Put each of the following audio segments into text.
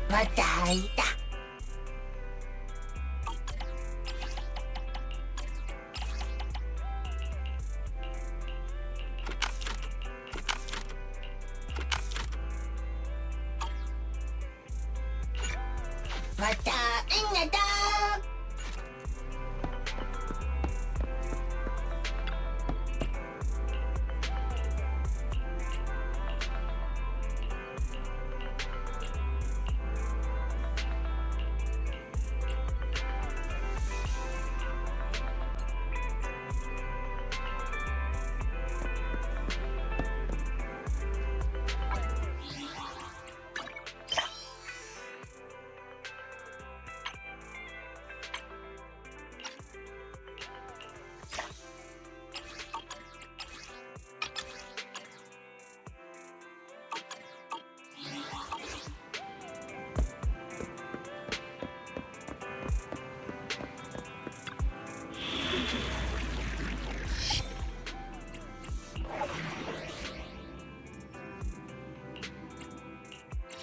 また開いた。またんだ。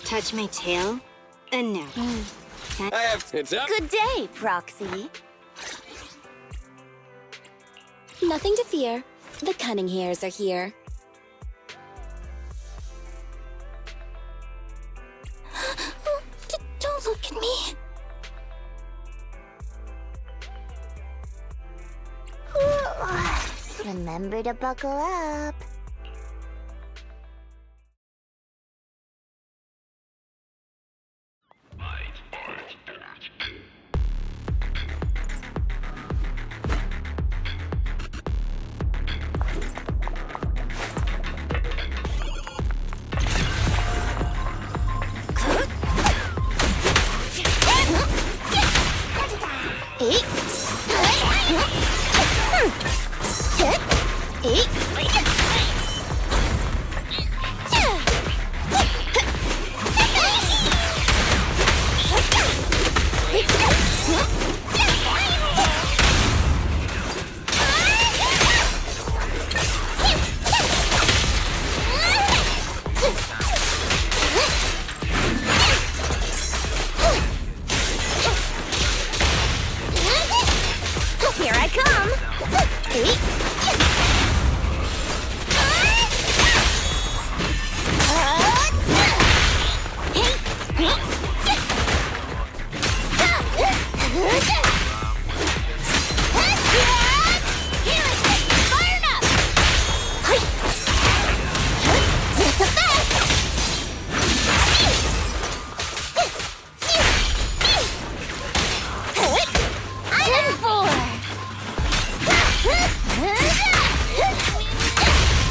Touch my tail? No. I have tits up. Good day, Proxy. Nothing to fear. The cunning hairs are here. Don't look at me. Remember to buckle up. Here I come!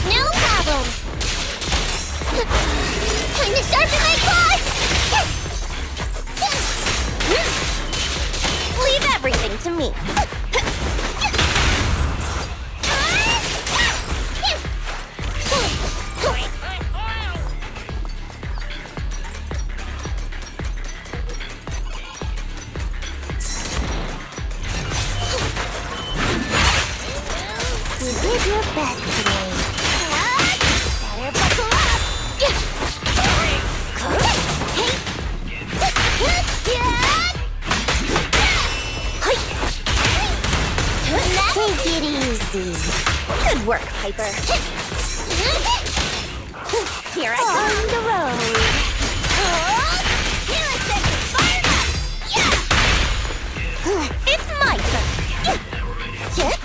No problem! Time to sharpen my claws! Leave everything to me. You did your best today. Better buckle up! Take it easy. Good work, Piper. Here I come. On the road. It's my turn. Heads up.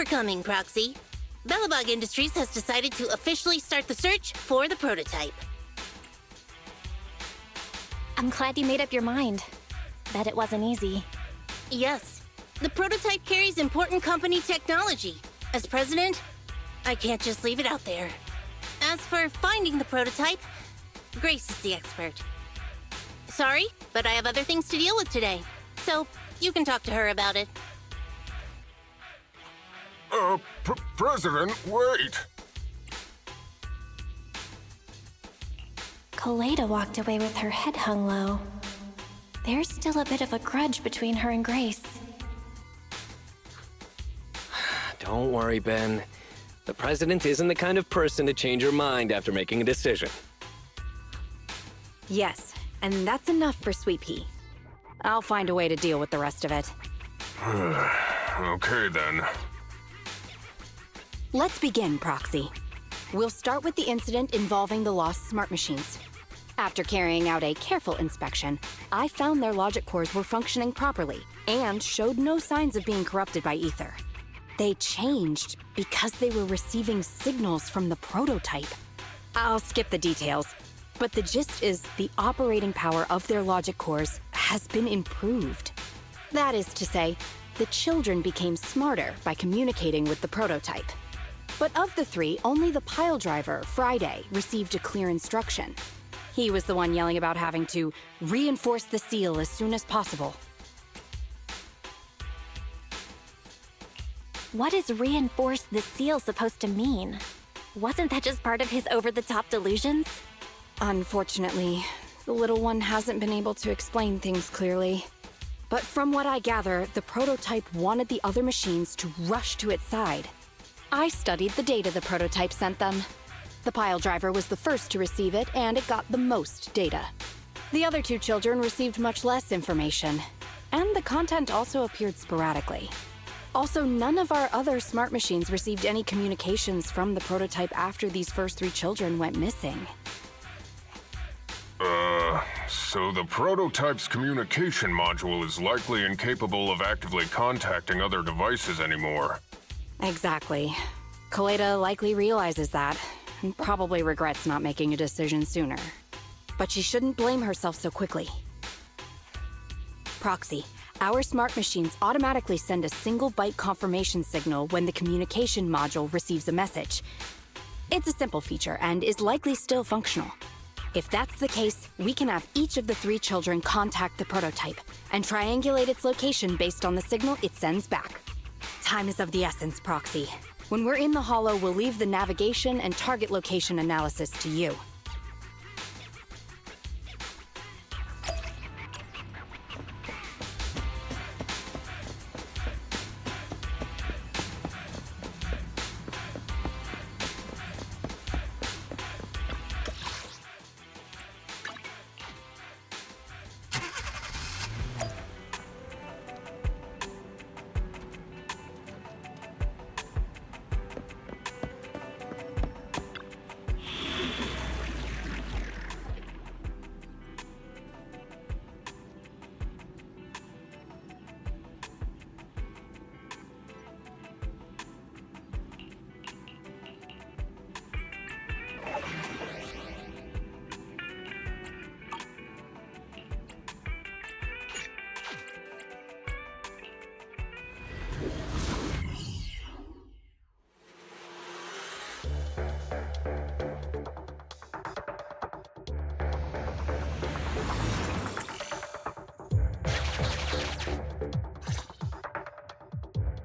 for coming, Proxy. Bellabog Industries has decided to officially start the search for the prototype. I'm glad you made up your mind. Bet it wasn't easy. Yes, the prototype carries important company technology. As president, I can't just leave it out there. As for finding the prototype, Grace is the expert. Sorry, but I have other things to deal with today. So, you can talk to her about it. President, wait! Kaleda walked away with her head hung low. There's still a bit of a grudge between her and Grace. Don't worry, Ben. The president isn't the kind of person to change her mind after making a decision. Yes, and that's enough for Sweet Pea. I'll find a way to deal with the rest of it. Okay, then. Let's begin, Proxy. We'll start with the incident involving the lost smart machines. After carrying out a careful inspection, I found their logic cores were functioning properly and showed no signs of being corrupted by ether. They changed because they were receiving signals from the prototype. I'll skip the details, but the gist is the operating power of their logic cores has been improved. That is to say, the children became smarter by communicating with the prototype. But of the three, only the pile driver, Friday, received a clear instruction. He was the one yelling about having to reinforce the seal as soon as possible. What is reinforce the seal supposed to mean? Wasn't that just part of his over-the-top delusions? Unfortunately, the little one hasn't been able to explain things clearly. But from what I gather, the prototype wanted the other machines to rush to its side. I studied the data the prototype sent them. The pile driver was the first to receive it, and it got the most data. The other two children received much less information, and the content also appeared sporadically. Also, none of our other smart machines received any communications from the prototype after these first three children went missing. So the prototype's communication module is likely incapable of actively contacting other devices anymore. Exactly. Kaleda likely realizes that, and probably regrets not making a decision sooner. But she shouldn't blame herself so quickly. Proxy, our smart machines automatically send a single byte confirmation signal when the communication module receives a message. It's a simple feature and is likely still functional. If that's the case, we can have each of the three children contact the prototype and triangulate its location based on the signal it sends back. Time is of the essence, Proxy. When we're in the Hollow, we'll leave the navigation and target location analysis to you.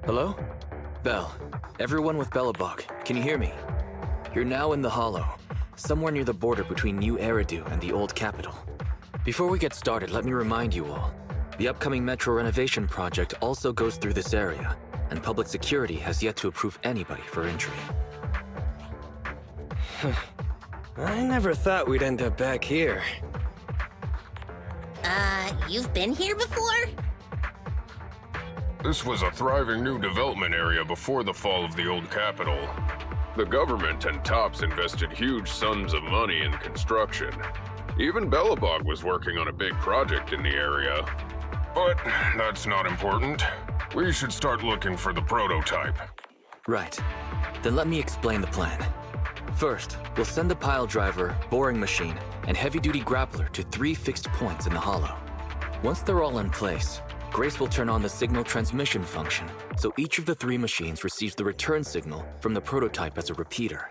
Hello? Belle. Everyone with Bellabog, can you hear me? You're now in the Hollow, somewhere near the border between New Eridu and the Old Capital. Before we get started, let me remind you all, the upcoming metro renovation project also goes through this area, and public security has yet to approve anybody for entry. I never thought we'd end up back here. You've been here before? This was a thriving new development area before the fall of the old capital. The government and TOPS invested huge sums of money in construction. Even Bellabog was working on a big project in the area. But that's not important. We should start looking for the prototype. Right. Then let me explain the plan. First, we'll send the pile driver, boring machine, and heavy-duty grappler to 3 fixed points in the hollow. Once they're all in place, Grace will turn on the signal transmission function, so each of the 3 machines receives the return signal from the prototype as a repeater.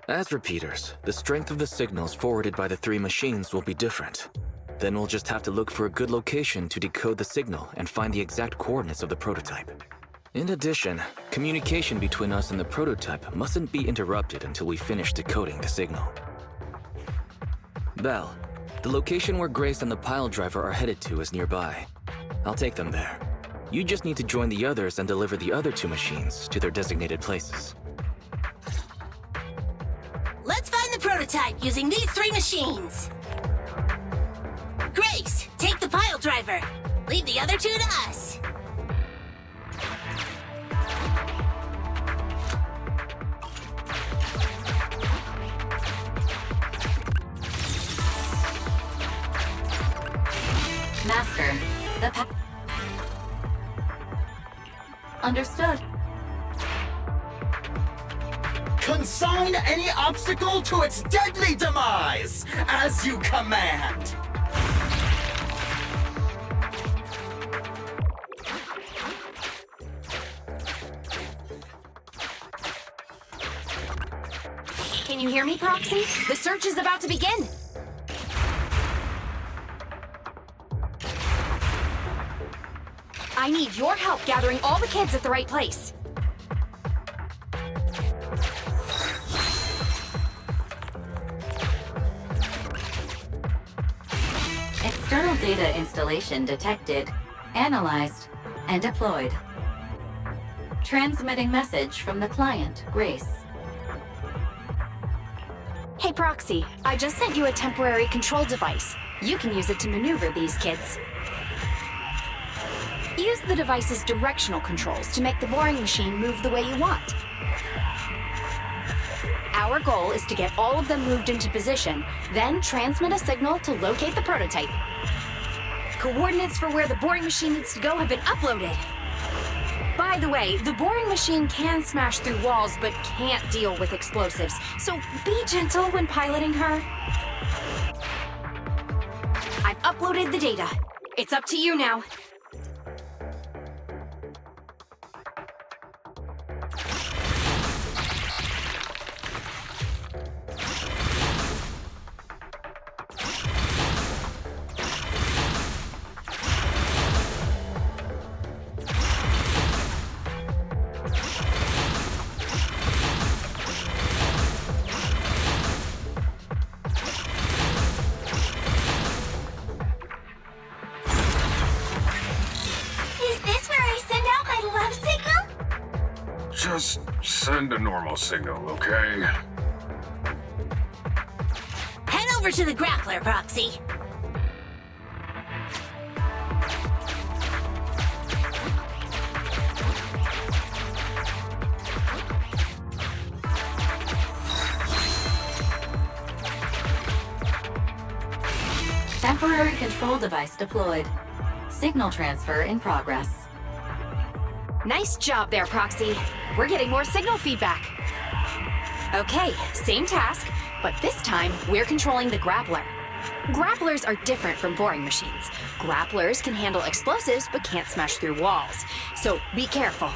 As repeaters, the strength of the signals forwarded by the 3 machines will be different. Then we'll just have to look for a good location to decode the signal and find the exact coordinates of the prototype. In addition, communication between us and the prototype mustn't be interrupted until we finish decoding the signal. Belle, the location where Grace and the pile driver are headed to is nearby. I'll take them there. You just need to join the others and deliver the other 2 machines to their designated places. Let's find the prototype using these 3 machines. Grace, take the pile driver. Leave the other 2 to us. Master, Understood. Consign any obstacle to its deadly demise, as you command. Can you hear me, Proxy? The search is about to begin. I need your help gathering all the kids at the right place. External data installation detected, analyzed, and deployed. Transmitting message from the client, Grace. Hey, Proxy, I just sent you a temporary control device. You can use it to maneuver these kids. Use the device's directional controls to make the boring machine move the way you want. Our goal is to get all of them moved into position, then transmit a signal to locate the prototype. Coordinates for where the boring machine needs to go have been uploaded. By the way, the boring machine can smash through walls, but can't deal with explosives, so be gentle when piloting her. I've uploaded the data. It's up to you now. Just send a normal signal, okay? Head over to the grappler, Proxy. Temporary control device deployed. Signal transfer in progress. Nice job there, Proxy. We're getting more signal feedback. Okay, same task, but this time we're controlling the grappler. Grapplers are different from boring machines. Grapplers can handle explosives but can't smash through walls. So be careful.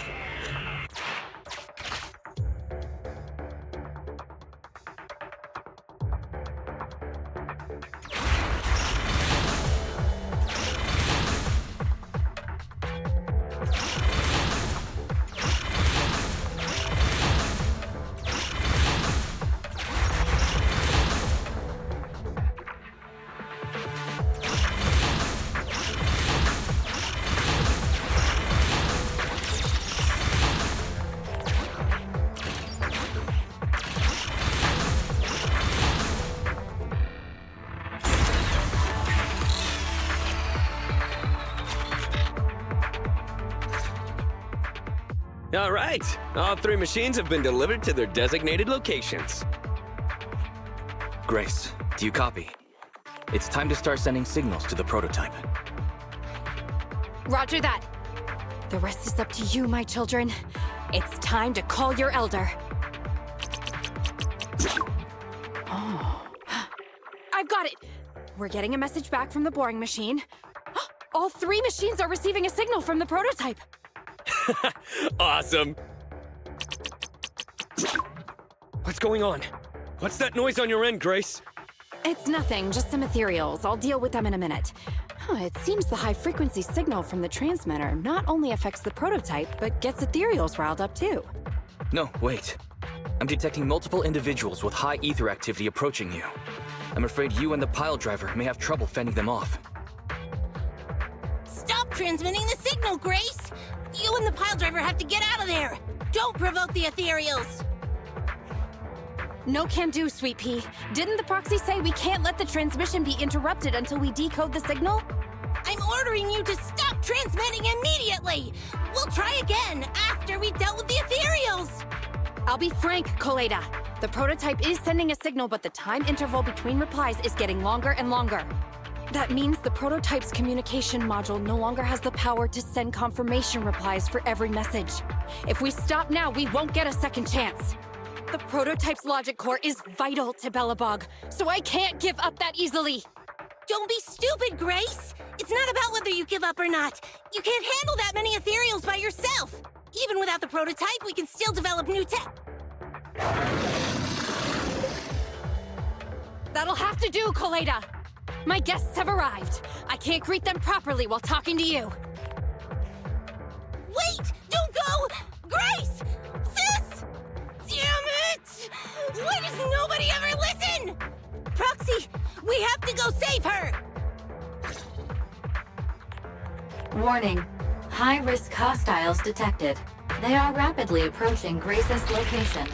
All right, all 3 machines have been delivered to their designated locations. Grace, do you copy? It's time to start sending signals to the prototype. Roger that. The rest is up to you, my children. It's time to call your elder. Oh. I've got it! We're getting a message back from the boring machine. All 3 machines are receiving a signal from the prototype. Awesome. What's going on? What's that noise on your end, Grace? It's nothing, just some ethereals. I'll deal with them in a minute. It seems the high-frequency signal from the transmitter not only affects the prototype, but gets ethereals riled up too. No, wait. I'm detecting multiple individuals with high ether activity approaching you. I'm afraid you and the pile driver may have trouble fending them off. Stop transmitting the signal, Grace! You and the pile driver have to get out of there! Don't provoke the ethereals! No can do, Sweet Pea. Didn't the proxy say we can't let the transmission be interrupted until we decode the signal? I'm ordering you to stop transmitting immediately! We'll try again after we've dealt with the ethereals! I'll be frank, Koleda. The prototype is sending a signal, but the time interval between replies is getting longer and longer. That means the prototype's communication module no longer has the power to send confirmation replies for every message. If we stop now, we won't get a second chance. The prototype's logic core is vital to Belobog, so I can't give up that easily. Don't be stupid, Grace! It's not about whether you give up or not. You can't handle that many ethereals by yourself. Even without the prototype, we can still develop new tech. That'll have to do, Koleda. My guests have arrived. I can't greet them properly while talking to you. Wait! Don't go! Grace! Sis! Damn it! Why does nobody ever listen? Proxy, we have to go save her! Warning. High-risk hostiles detected. They are rapidly approaching Grace's location.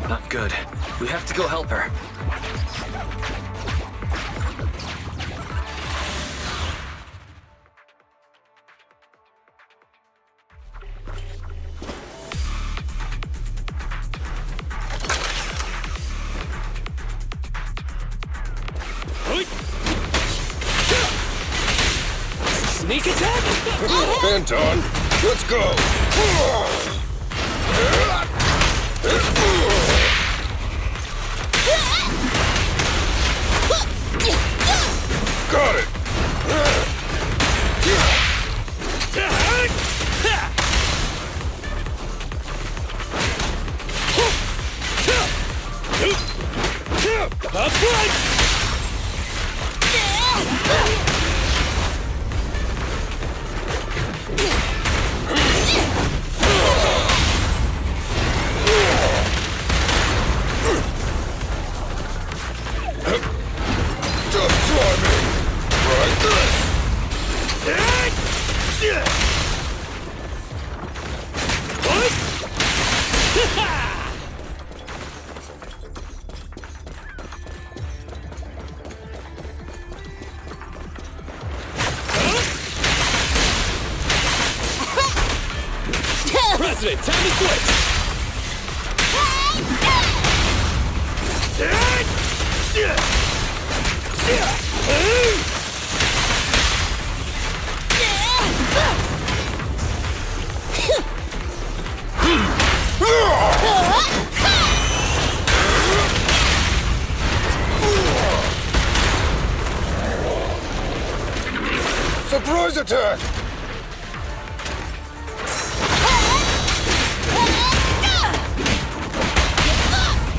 Not good. We have to go help her. Sneak attack? Benton, let's go! Got it! Up front! Just try me! Like this! President, time to switch! Surprise attack!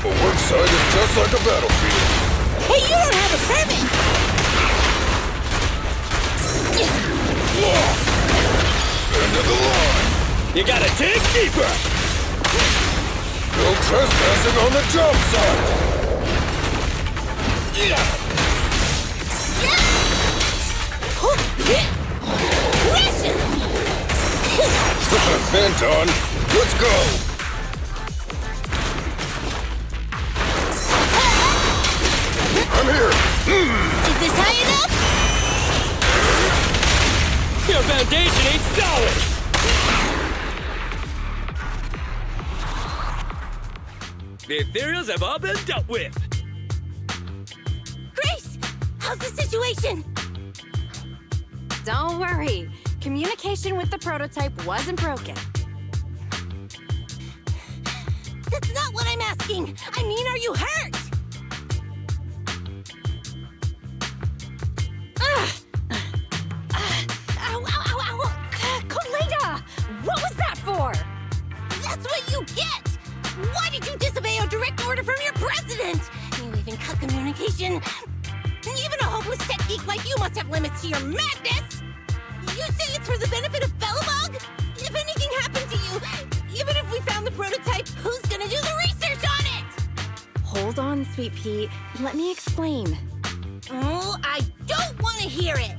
A work site is just like a battlefield. Hey, you don't have a permit! End of the line! You gotta dig deeper! No trespassing on the job site! Benton, let's go! I'm here! Is this high enough? Your foundation ain't solid! The ethereals have all been dealt with! Grace! How's the situation? Don't worry. Communication with the prototype wasn't broken. That's not what I'm asking! I mean, are you hurt? Ow, ow, ow, ow! Koleda! What was that for? That's what you get! Why did you disobey a direct order from your president? You even cut communication. Even a hopeless tech geek like you must have limits to your madness! You say it's for the benefit of Belobog? If anything happened to you, even if we found the prototype, who's gonna do the research on it? Hold on, Sweet Pea. Let me explain. Oh, I don't want to hear it!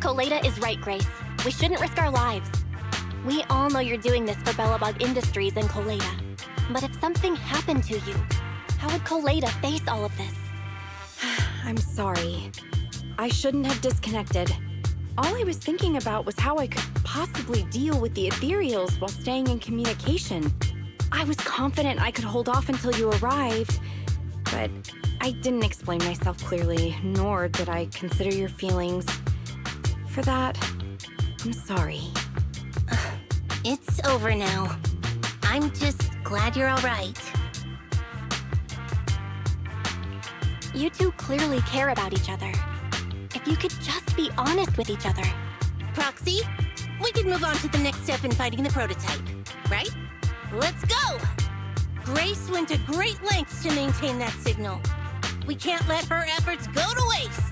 Koleda is right, Grace. We shouldn't risk our lives. We all know you're doing this for Belobog Industries and Koleda. But if something happened to you, how would Koleda face all of this? I'm sorry. I shouldn't have disconnected. All I was thinking about was how I could possibly deal with the ethereals while staying in communication. I was confident I could hold off until you arrived, but I didn't explain myself clearly, nor did I consider your feelings. For that, I'm sorry. It's over now. I'm just glad you're all right. You two clearly care about each other. If you could just be honest with each other. Proxy, we could move on to the next step in fighting the prototype, right? Let's go! Grace went to great lengths to maintain that signal. We can't let her efforts go to waste!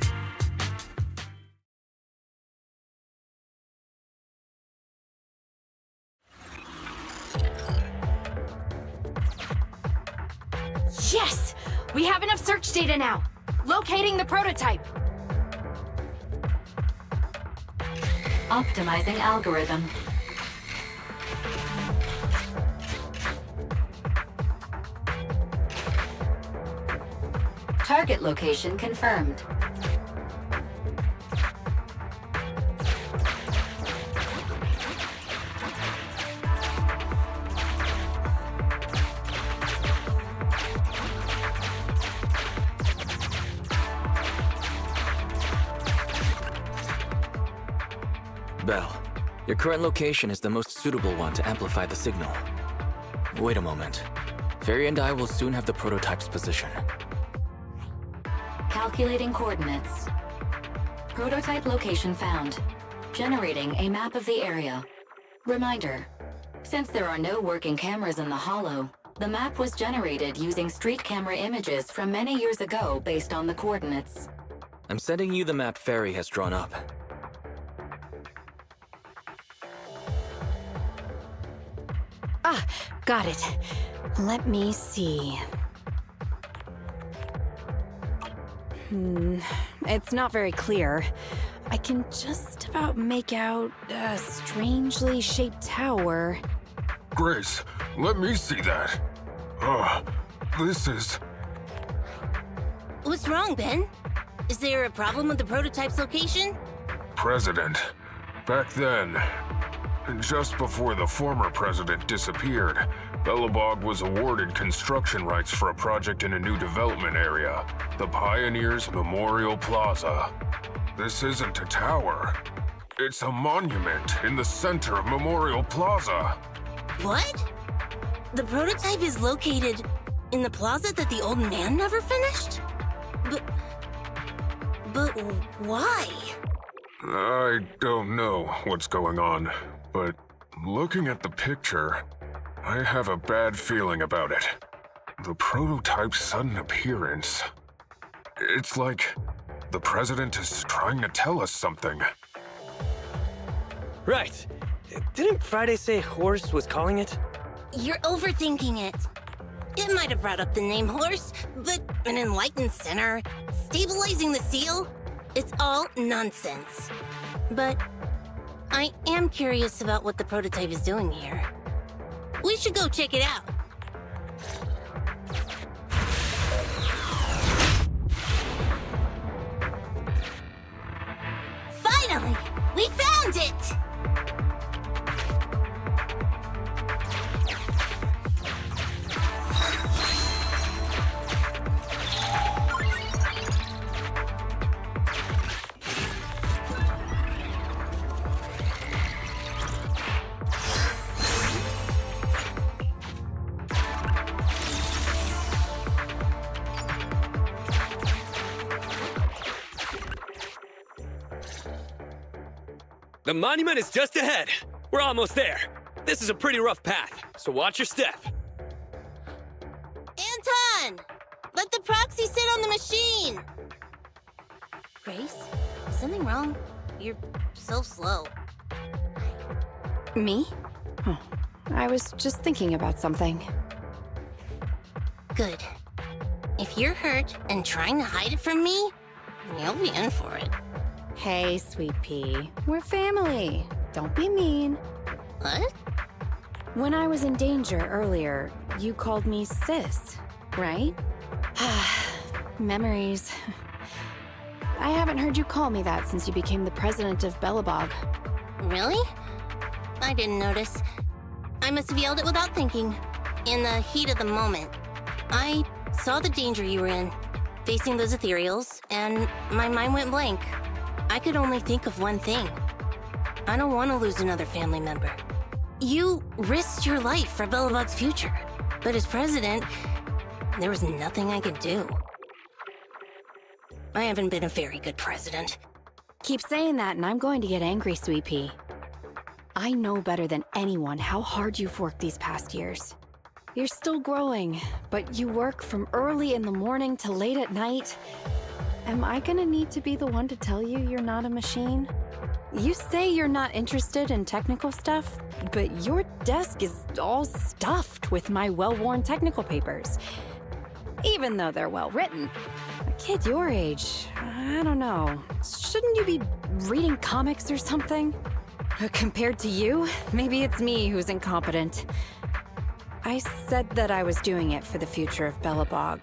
Yes! We have enough search data now! Locating the prototype! Optimizing algorithm. Target location confirmed. Belle, your current location is the most suitable one to amplify the signal. Wait a moment. Fairy and I will soon have the prototype's position. Calculating coordinates. Prototype location found. Generating a map of the area. Reminder, since there are no working cameras in the Hollow, the map was generated using street camera images from many years ago based on the coordinates. I'm sending you the map Fairy has drawn up. Ah, got it. Let me see. It's not very clear. I can just about make out a strangely shaped tower. Grace, let me see that. This is... What's wrong, Ben? Is there a problem with the prototype's location? President. Back then, and just before the former president disappeared, Belobog was awarded construction rights for a project in a new development area, the Pioneers Memorial Plaza. This isn't a tower. It's a monument in the center of Memorial Plaza. What? The prototype is located in the plaza that the old man never finished? But why? I don't know what's going on, but looking at the picture, I have a bad feeling about it. The prototype's sudden appearance. It's like the president is trying to tell us something. Right. Didn't Friday say Horse was calling it? You're overthinking it. It might have brought up the name Horse, but an enlightened center, stabilizing the seal, it's all nonsense. But I am curious about what the prototype is doing here. We should go check it out. Finally! We found it! The monument is just ahead. We're almost there. This is a pretty rough path, so watch your step. Anton! Let the proxy sit on the machine! Grace? Is something wrong? You're so slow. Me? Oh, I was just thinking about something. Good. If you're hurt and trying to hide it from me, you'll be in for it. Hey, Sweet Pea. We're family. Don't be mean. What? When I was in danger earlier, you called me sis, right? Memories. I haven't heard you call me that since you became the president of Belobog. Really? I didn't notice. I must have yelled it without thinking. In the heat of the moment. I saw the danger you were in, facing those ethereals, and my mind went blank. I could only think of one thing. I don't want to lose another family member. You risked your life for Belobog's future, but as president, there was nothing I could do. I haven't been a very good president. Keep saying that and I'm going to get angry, Sweet Pea. I know better than anyone how hard you've worked these past years. You're still growing, but you work from early in the morning to late at night. Am I gonna need to be the one to tell you you're not a machine? You say you're not interested in technical stuff, but your desk is all stuffed with my well-worn technical papers. Even though they're well-written. A kid your age, I don't know. Shouldn't you be reading comics or something? Compared to you, maybe it's me who's incompetent. I said that I was doing it for the future of Belobog.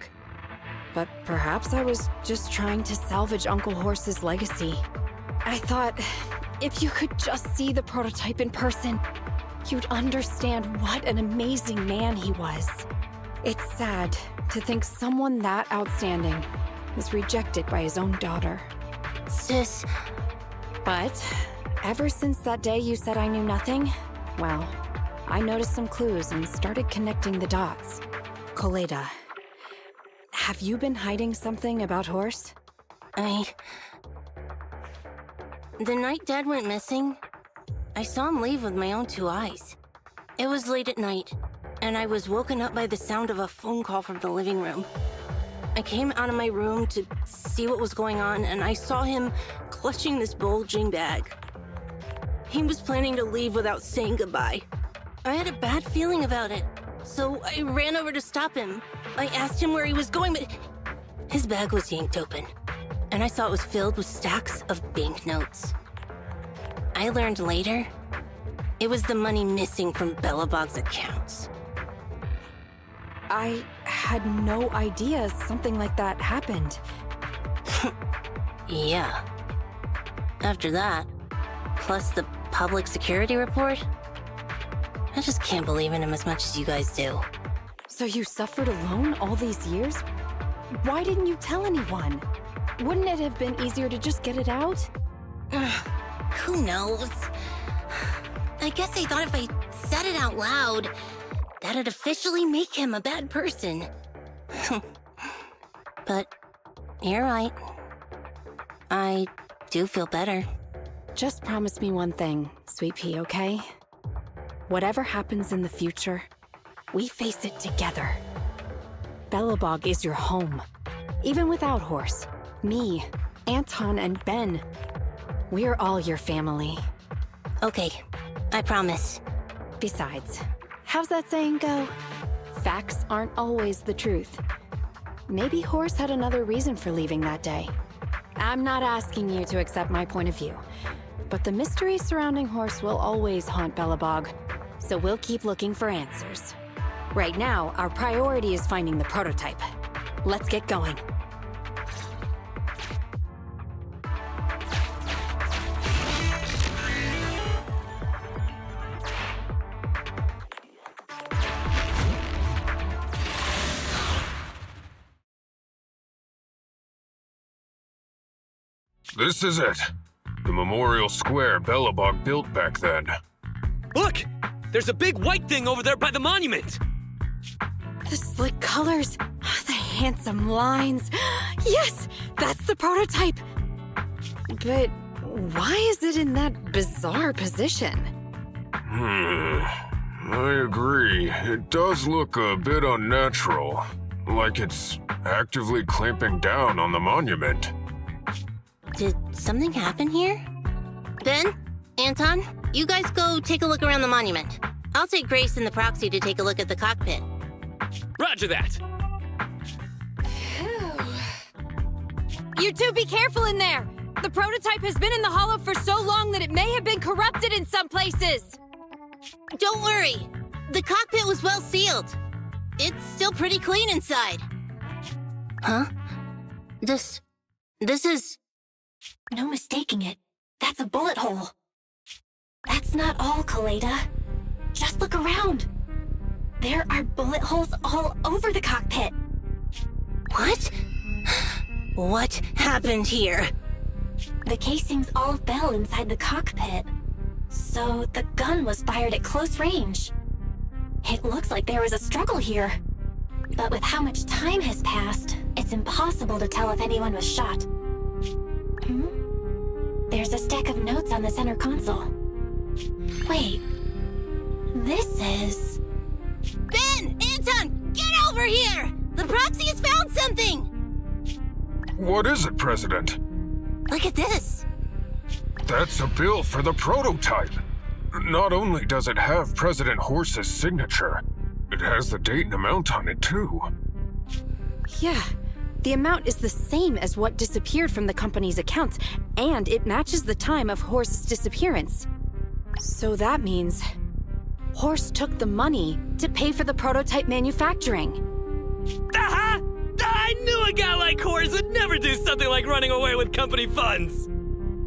But perhaps I was just trying to salvage Uncle Horse's legacy. I thought, if you could just see the prototype in person, you'd understand what an amazing man he was. It's sad to think someone that outstanding was rejected by his own daughter. Sis. But ever since that day you said I knew nothing, well, I noticed some clues and started connecting the dots. Coleda. Have you been hiding something about Horse? The night Dad went missing, I saw him leave with my own two eyes. It was late at night, and I was woken up by the sound of a phone call from the living room. I came out of my room to see what was going on, and I saw him clutching this bulging bag. He was planning to leave without saying goodbye. I had a bad feeling about it, so I ran over to stop him. I asked him where he was going, but his bag was yanked open, and I saw it was filled with stacks of banknotes. I learned later, it was the money missing from Belobog's accounts. I had no idea something like that happened. Yeah. After that, plus the public security report, I just can't believe in him as much as you guys do. So you suffered alone all these years? Why didn't you tell anyone? Wouldn't it have been easier to just get it out? Who knows? I guess I thought if I said it out loud, that'd officially make him a bad person. But you're right. I do feel better. Just promise me one thing, Sweet Pea, okay? Whatever happens in the future, we face it together. Belobog is your home. Even without Horse, me, Anton, and Ben, we're all your family. Okay, I promise. Besides, how's that saying go? Facts aren't always the truth. Maybe Horse had another reason for leaving that day. I'm not asking you to accept my point of view, but the mystery surrounding Horse will always haunt Belobog, so we'll keep looking for answers. Right now, our priority is finding the prototype. Let's get going. This is it. The memorial square Belobog built back then. Look! There's a big white thing over there by the monument! The slick colors, the handsome lines. Yes, that's the prototype. But why is it in that bizarre position? I agree. It does look a bit unnatural. Like it's actively clamping down on the monument. Did something happen here? Ben? Anton? You guys go take a look around the monument. I'll take Grace and the proxy to take a look at the cockpit. Roger that! You two be careful in there! The prototype has been in the hollow for so long that it may have been corrupted in some places! Don't worry! The cockpit was well sealed. It's still pretty clean inside. Huh? This is... No mistaking it. That's a bullet hole. That's not all, Kaleda. Just look around. There are bullet holes all over the cockpit. What? What happened here? The casings all fell inside the cockpit. So the gun was fired at close range. It looks like there was a struggle here. But with how much time has passed, it's impossible to tell if anyone was shot. There's a stack of notes on the center console. Wait. This is... Ben! Anton! Get over here! The proxy has found something! What is it, President? Look at this! That's a bill for the prototype. Not only does it have President Horse's signature, it has the date and amount on it, too. Yeah, the amount is the same as what disappeared from the company's accounts, and it matches the time of Horse's disappearance. So that means Horse took the money to pay for the prototype manufacturing. Aha! I knew a guy like Horse would never do something like running away with company funds!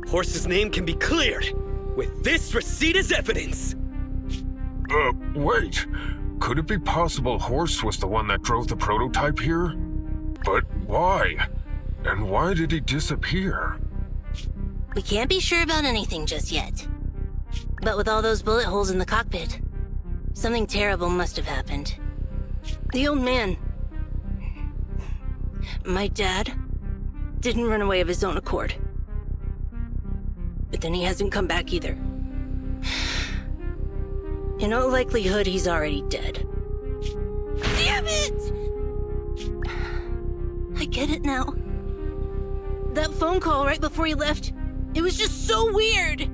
Horse's name can be cleared with this receipt as evidence. Wait. Could it be possible Horse was the one that drove the prototype here? But why? And why did he disappear? We can't be sure about anything just yet. But with all those bullet holes in the cockpit, something terrible must have happened. The old man... my dad didn't run away of his own accord. But then he hasn't come back either. In all likelihood, he's already dead. Damn it! I get it now. That phone call right before he left, it was just so weird.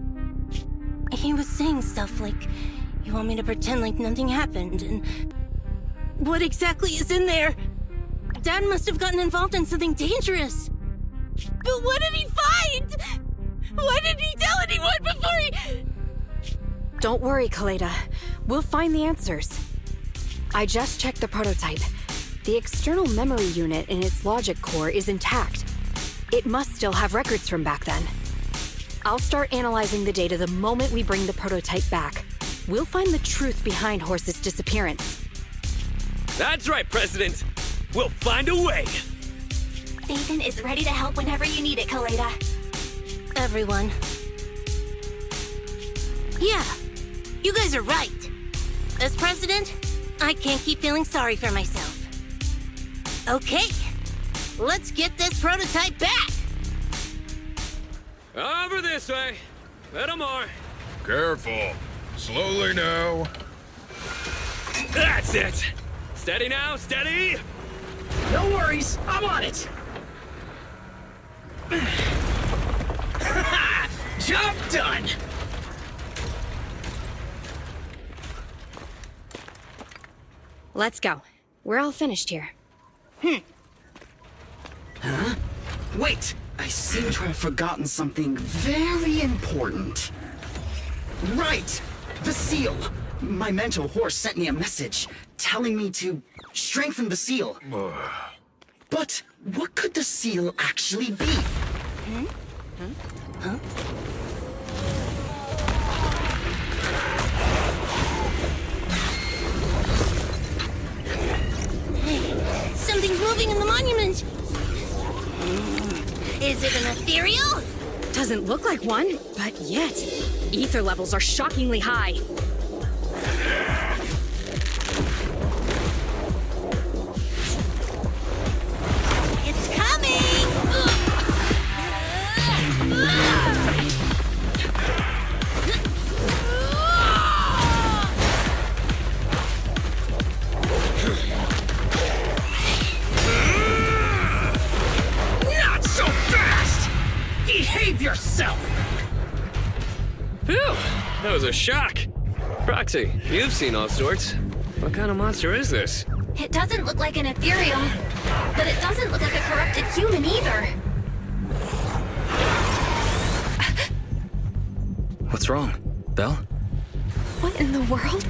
He was saying stuff like, you want me to pretend like nothing happened, and what exactly is in there? Dad must have gotten involved in something dangerous. But what did he find? Why didn't he tell anyone before he... Don't worry, Kaleda. We'll find the answers. I just checked the prototype. The external memory unit in its logic core is intact. It must still have records from back then. I'll start analyzing the data the moment we bring the prototype back. we'll find the truth behind Horse's disappearance. That's right, President. We'll find a way. Nathan is ready to help whenever you need it, Kaleda. Everyone. Yeah, you guys are right. As president, I can't keep feeling sorry for myself. Okay, let's get this prototype back! Over this way. Little more. Careful. Slowly now. That's it. Steady now, steady. No worries, I'm on it. Job done. Let's go. We're all finished here. Wait, I seem to have forgotten something very important. Right, the seal. My mentor Horse sent me a message telling me to strengthen the seal. But what could the seal actually be? Something's moving in the monument! Is it an ethereal? Doesn't look like one, but yet, ether levels are shockingly high. It's coming! Not so fast! Behave yourself! Phew, that was a shock. Proxy, you've seen all sorts. What kind of monster is this? It doesn't look like an ethereal, but it doesn't look like a corrupted human either. What's wrong? Belle? What in the world?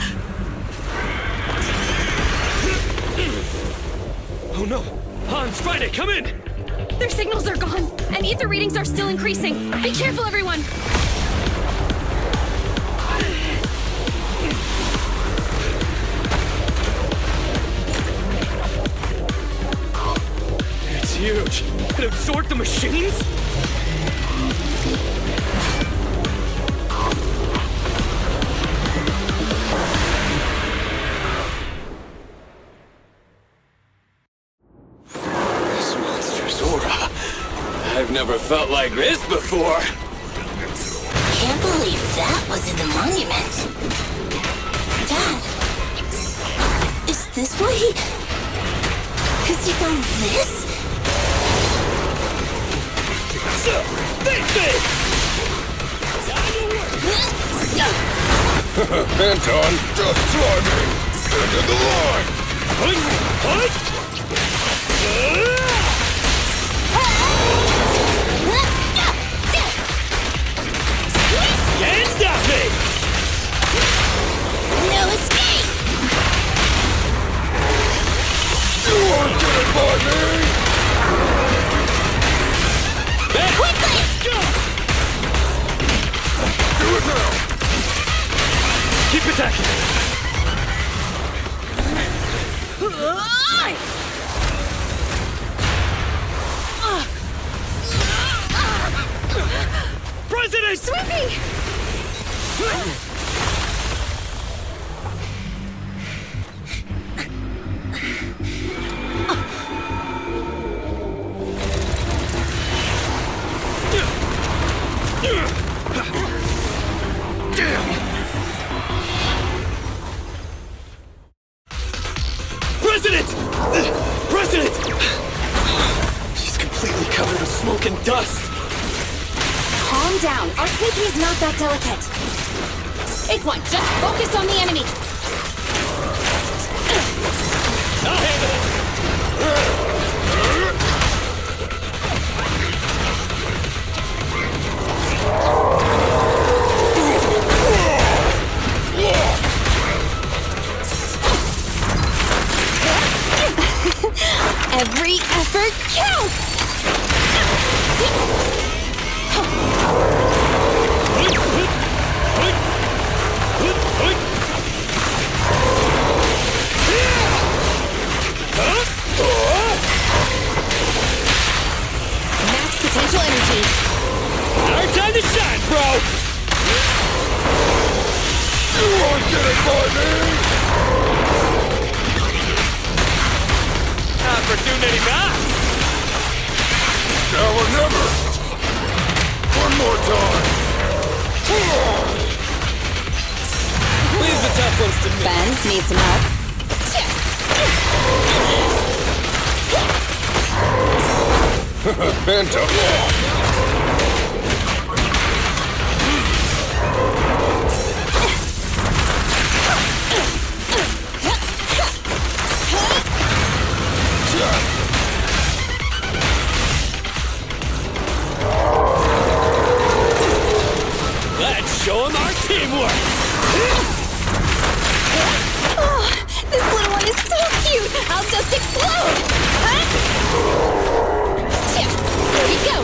Oh no! Hans, Friday, come in! Their signals are gone, and ether readings are still increasing. Be careful, everyone! It's huge. It absorbed the machines? This monster's aura. I've never felt like this before. Can't believe that was in the monument. Dad, is this what he... Has he done this? So, this thing! Anton, just climbing. End of the line. Can't stop me! No escape! You won't get it by me. Quickly! Let's go! Do it now. Keep attacking. President! Sweepy! President! President! She's completely covered with smoke and dust. Calm down. Our sneaking is not that delicate. It's one. Just focus on the enemy. I'll handle it. Every effort counts! potential energy. Our time to shine, bro! You won't get it by me! Not for too many knocks! Now or never! One more time! Leave the tough ones to me. Ben, need some help? Phantom! Let's show them our teamwork! Oh, this little one is so cute! I'll just explode! Huh? There you go!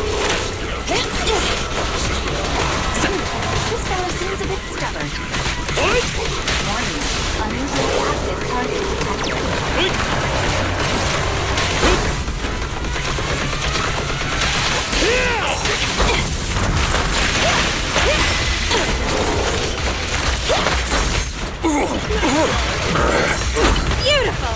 This fellow seems a bit stubborn. What? Warning, unusually active target detected. Beautiful!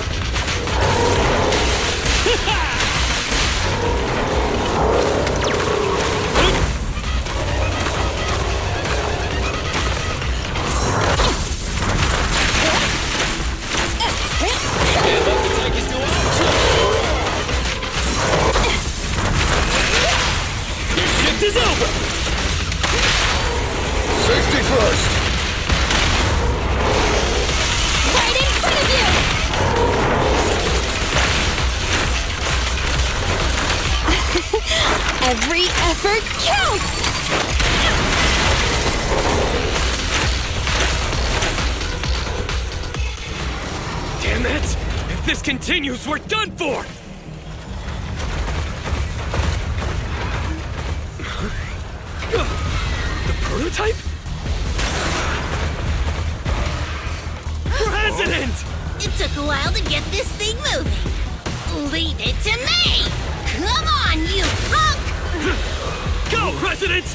Your shift is over! Safety first! Right in front of you! Every effort counts! Damn it! If this continues, we're done for! The prototype? President! It took a while to get this thing moving. Leave it to me! Come on, you punk! Go, President!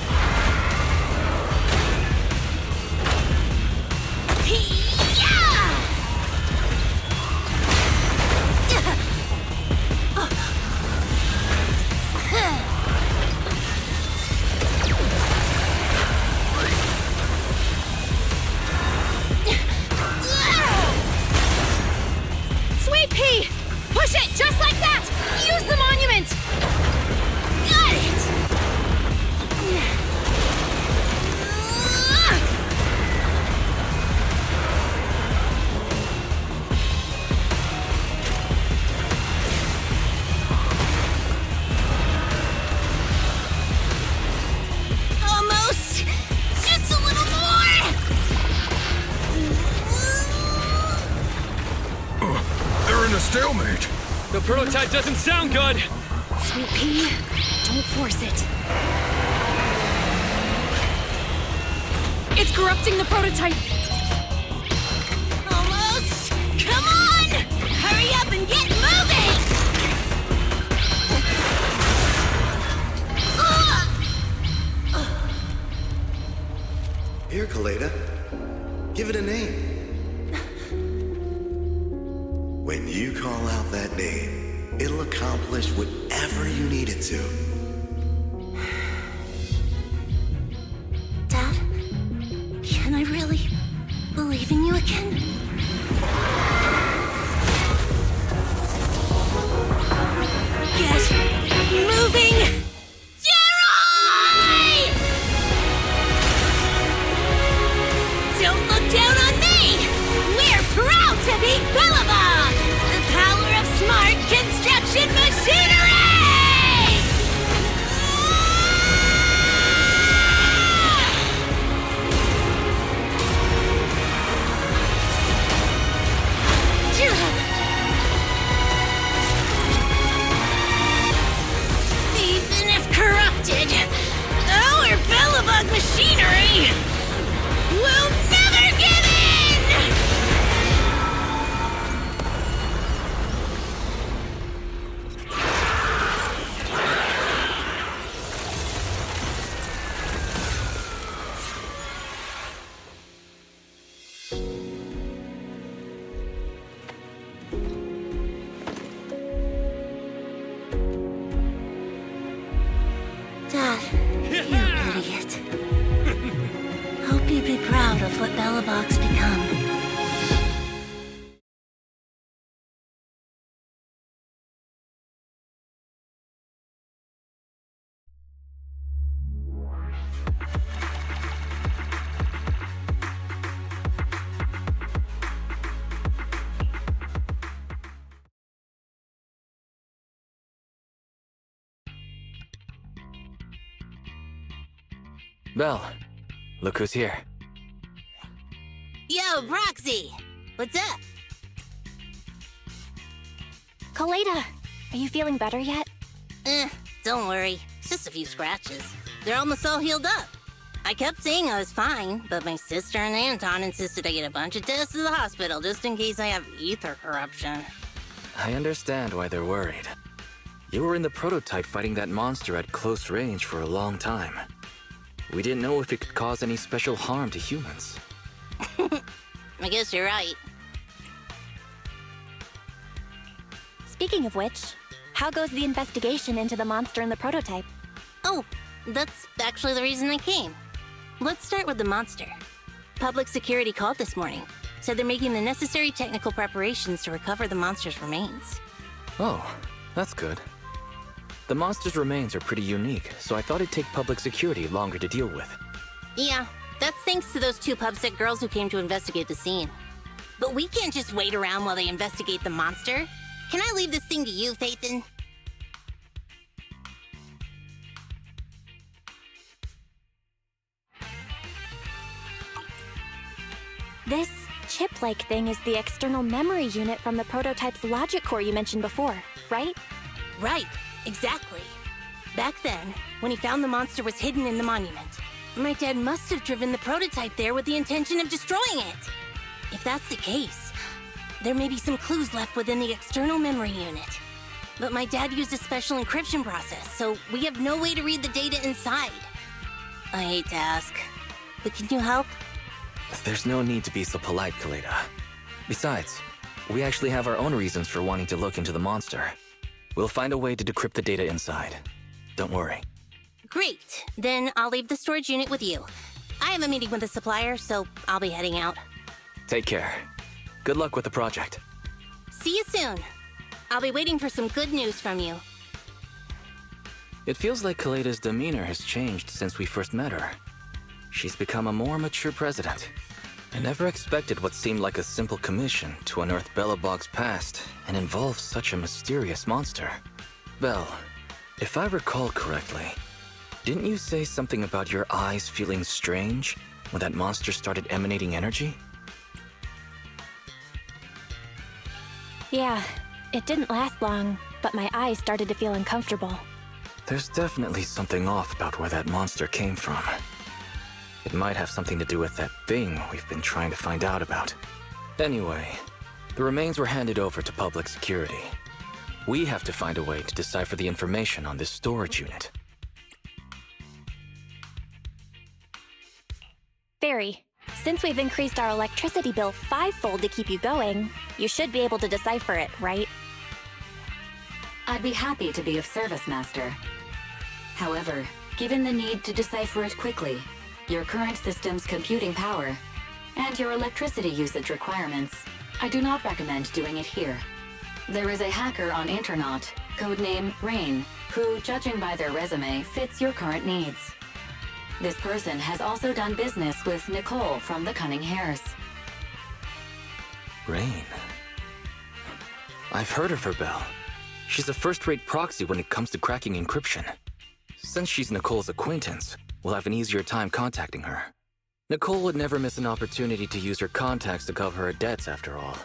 Sweet pea! Push it just like that! Use the monument! Got it! Almost! Just a little more! They're in a stalemate! The prototype doesn't sound good! Sweet pea, don't force it. It's corrupting the prototype! Almost! Come on! Hurry up and get moving! Here, Kaleda. Give it a name. When you call out that name, it'll accomplish whatever you need it to. Dad, can I really believe in you again? Get moving! Jerry! Don't look down on me! We're proud to be Bellabog! The power of smart construction machinery! That's what Bellabog's become. Belle, look who's here. Yo, Proxy! What's up? Kaleda, are you feeling better yet? Don't worry. It's just a few scratches. They're almost all healed up. I kept saying I was fine, but my sister and Anton insisted I get a bunch of tests to the hospital just in case I have ether corruption. I understand why they're worried. You were in the prototype fighting that monster at close range for a long time. We didn't know if it could cause any special harm to humans. I guess you're right. Speaking of which, how goes the investigation into the monster in the prototype? Oh, that's actually the reason I came. Let's start with the monster. Public security called this morning. Said they're making the necessary technical preparations to recover the monster's remains. Oh, that's good. The monster's remains are pretty unique, so I thought it'd take public security longer to deal with. Yeah, that's thanks to those two pubsec girls who came to investigate the scene. But we can't just wait around while they investigate the monster. Can I leave this thing to you, Phaethon? This chip-like thing is the external memory unit from the prototype's logic core you mentioned before, right? Right, exactly. Back then, when he found the monster was hidden in the monument, my dad must have driven the prototype there with the intention of destroying it. If that's the case, there may be some clues left within the external memory unit. But my dad used a special encryption process, so we have no way to read the data inside. I hate to ask, but can you help? There's no need to be so polite, Kaleda. Besides, we actually have our own reasons for wanting to look into the monster. We'll find a way to decrypt the data inside. Don't worry. Great, then I'll leave the storage unit with you. I have a meeting with the supplier, so I'll be heading out. Take care. Good luck with the project. See you soon. I'll be waiting for some good news from you. It feels like Kaleda's demeanor has changed since we first met her. She's become a more mature president. I never expected what seemed like a simple commission to unearth Bellabog's past and involve such a mysterious monster. Belle, if I recall correctly, didn't you say something about your eyes feeling strange when that monster started emanating energy? Yeah, it didn't last long, but my eyes started to feel uncomfortable. There's definitely something off about where that monster came from. It might have something to do with that thing we've been trying to find out about. Anyway, the remains were handed over to public security. We have to find a way to decipher the information on this storage unit. Fairy, since we've increased our electricity bill 5-fold to keep you going, you should be able to decipher it, right? I'd be happy to be of service, Master. However, given the need to decipher it quickly, your current system's computing power, and your electricity usage requirements, I do not recommend doing it here. There is a hacker on Internaut, codename Rain, who, judging by their resume, fits your current needs. This person has also done business with Nicole from the Cunning Hares. Rain. I've heard of her, Belle. She's a first-rate proxy when it comes to cracking encryption. Since she's Nicole's acquaintance, we'll have an easier time contacting her. Nicole would never miss an opportunity to use her contacts to cover her debts, after all.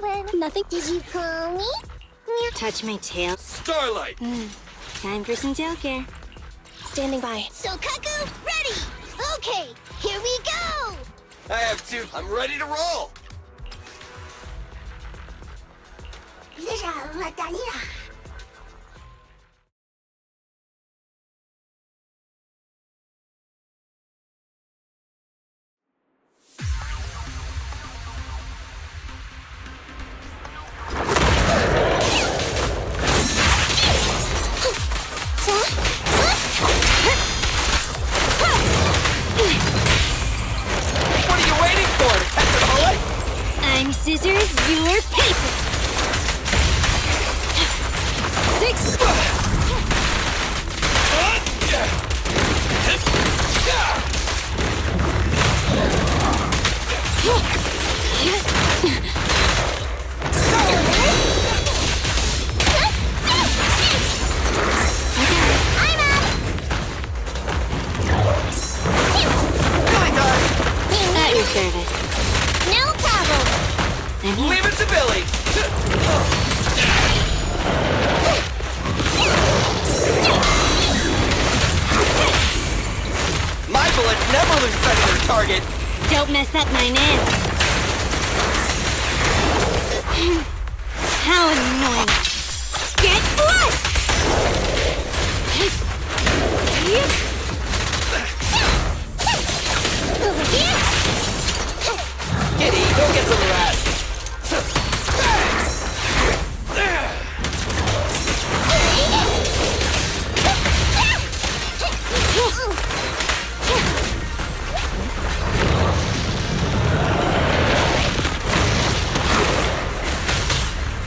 when. Nothing. Did you call me? Touch my tail. Starlight! Time for some tail care. Standing by. So Kaku, ready! Okay, here we go! I have two. I'm ready to roll! What are you waiting for? That's a bullet? I'm scissors, you're paper. 6. At your service. No problem! I'm here. Leave it to Billy! My bullets never lose sight of their target! Don't mess up my name. How annoying. Get blood! Over here! Kitty, go get some rats!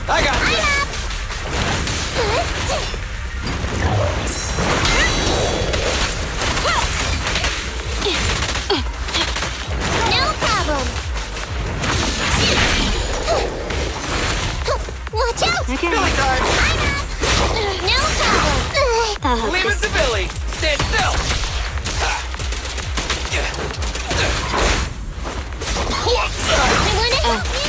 I got you! No problem! Watch out! Okay. Billy time! No problem! Leave it to Billy! Stand still! I wanna help you!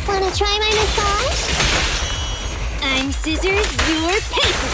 Wanna try my massage? I'm scissors, you're paper.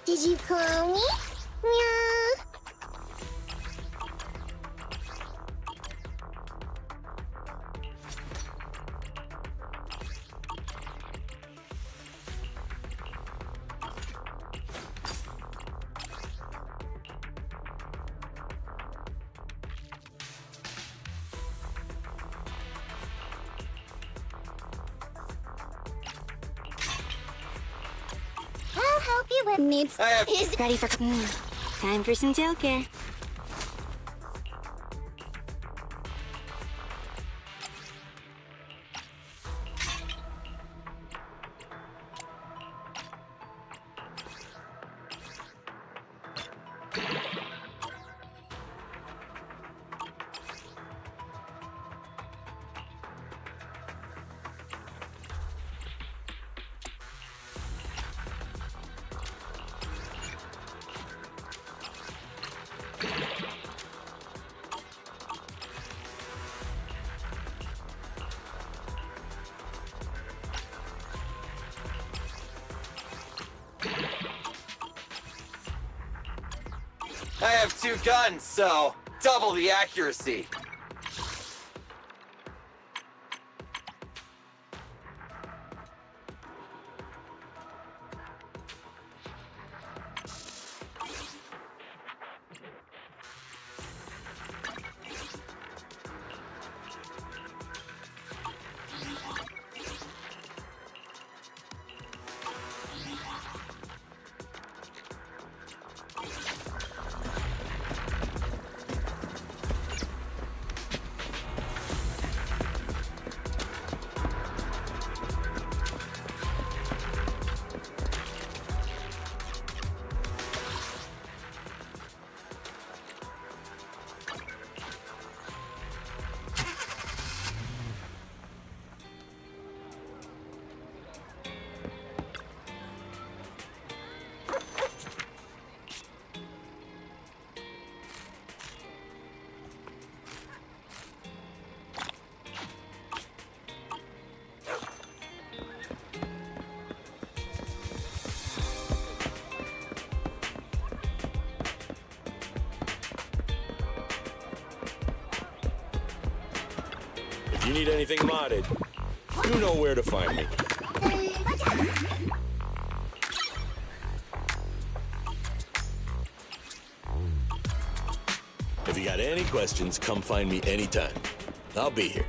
Did you call me? Meow. I'll help you with needs. I have- Is Ready for... Time for some tail care. I have 2 guns, so double the accuracy. If you need anything modded, you know where to find me. If you got any questions, come find me anytime. I'll be here.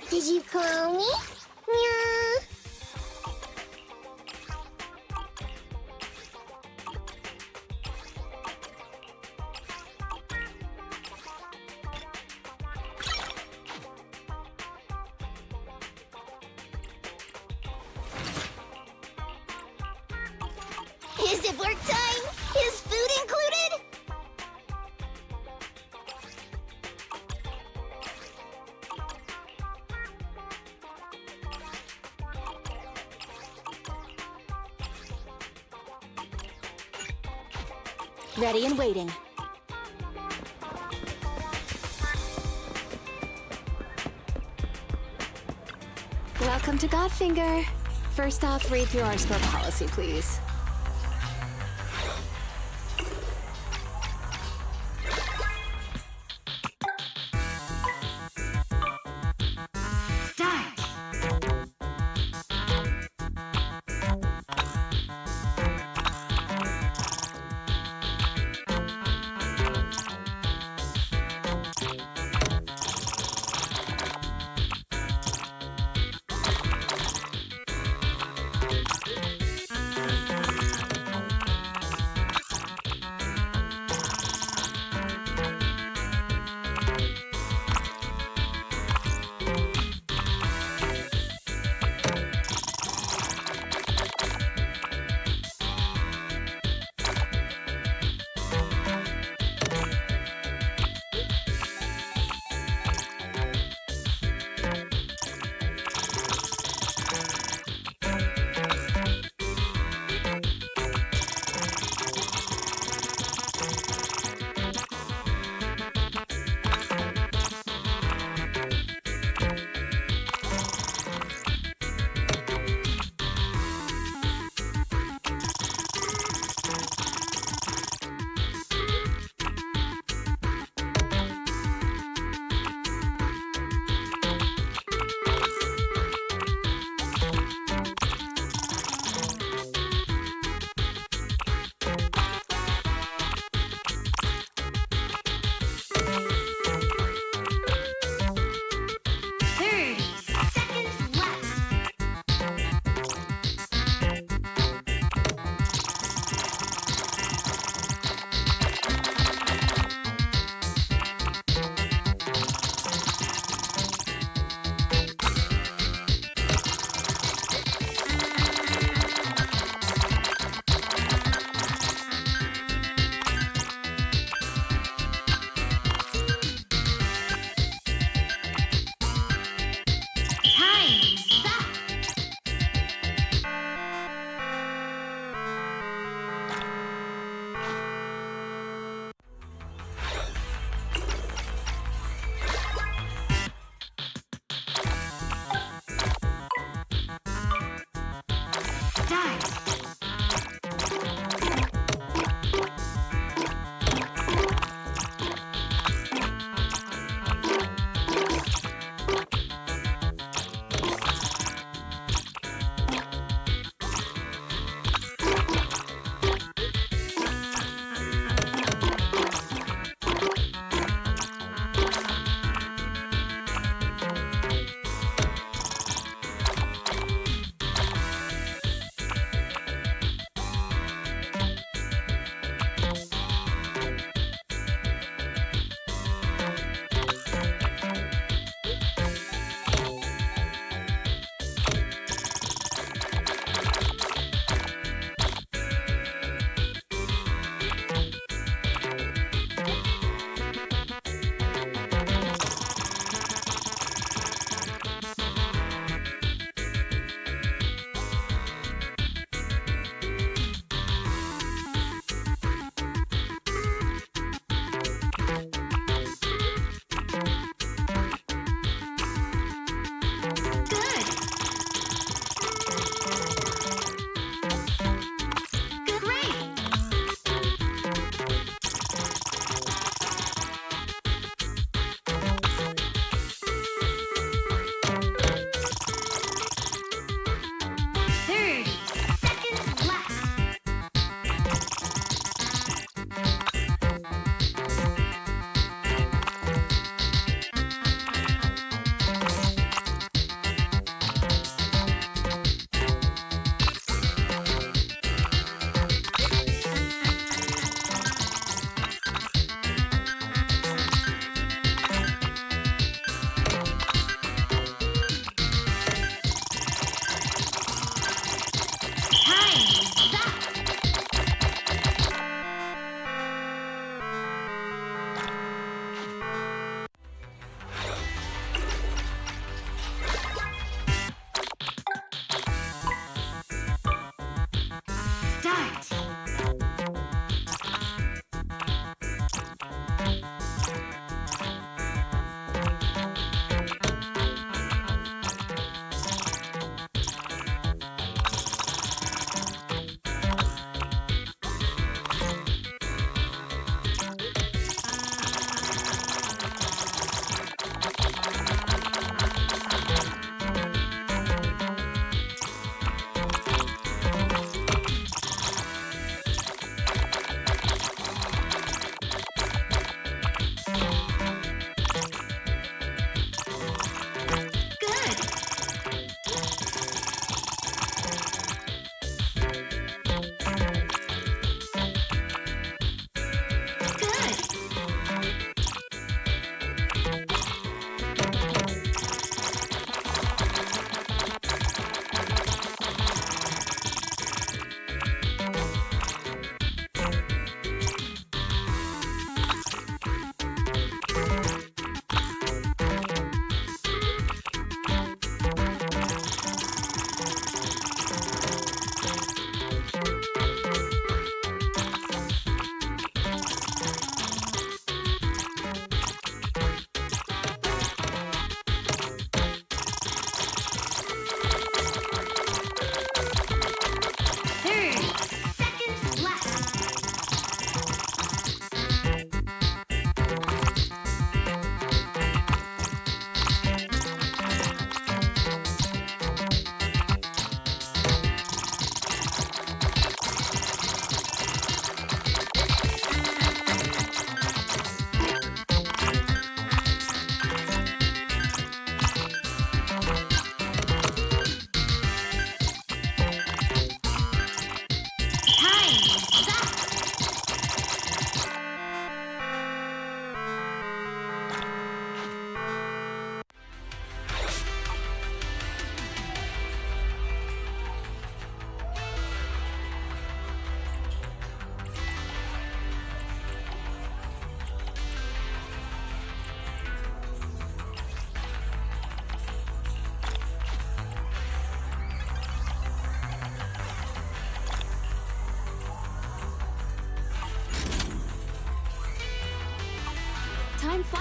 Did you call me? Meow. Is it work time? Is food included? Ready and waiting. Welcome to Godfinger. First off, read through our store policy, please.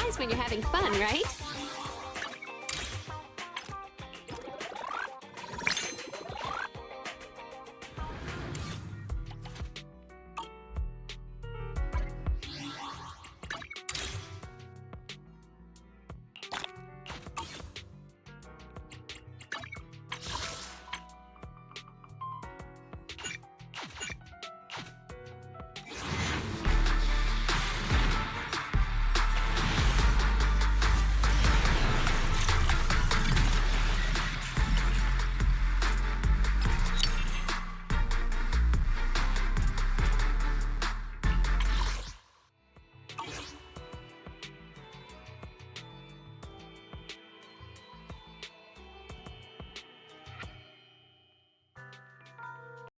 surprised when you're having fun, right?